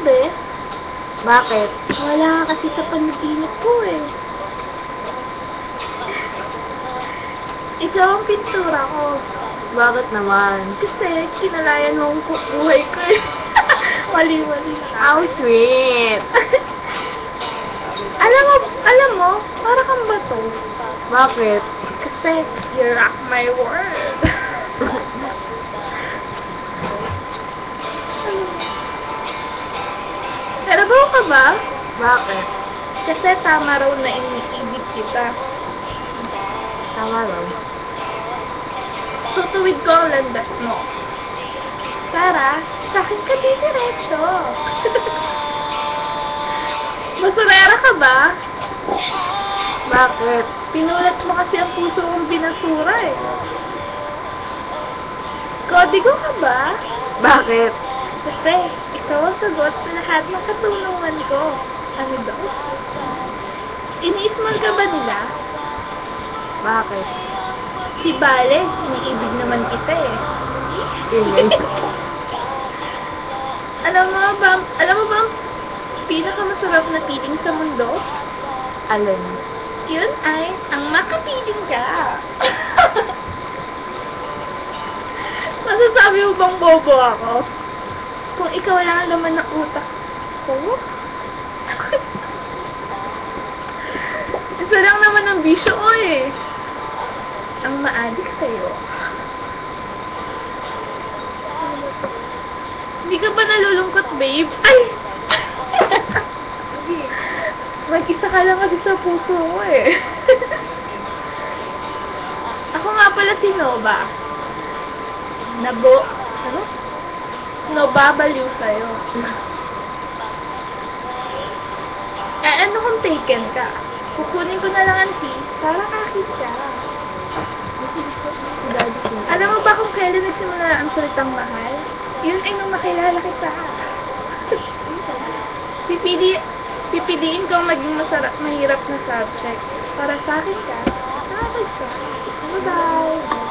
be? Bakit? Wala ka kasi sa panaginip ko eh. Ikaw ang pintura ko. Bakit naman? Kasi kinalayan mo ang buhay ko eh. Mali-mali na. How sweet! Alam mo, para kang bato. Bakit? Kasi you rock my world. Narabaw ka ba? Bakit? Kasi tama raw na iniibig kita. Tama lang. Tutuwid ko ang landas mo. Para, sa akin ka diretso. Basurera ka ba? Bakit? Pinulat mo kasi ang puso kong binasura eh. Kodigo ka ba? Bakit? Kasi, ikaw ang sagot sa lahat ng katunungan ko. Ano daw? Iniismal ka ba nila? Bakit? Si Bale, iniibig naman kita eh. Yun. Alam mo ba ang pinakamasarap na feeling sa mundo? Alin? Yun ay ang makapiling ka. Masasabi mo bang bobo ako? Kung ikaw lang ang laman ng utak ko? Isa lang naman ang bisyo ko eh. Ang maadik sa'yo. Hindi ka ba nalulungkot, babe? Ay! Mag-isa ka lang kasi sa puso ko eh. Ako nga pala si Nova. Ano? Nobabaliw sa'yo. Ano kung taken ka? Kukunin ko na lang ang tea para kakit ka. Alam mo ba kung kailan nagsimula ang salitang mahal? Yun ay nung makilala kita. Pipiliin ko ang maging mahirap na subject. Para sa akin ka, sa akin ka. Bye-bye!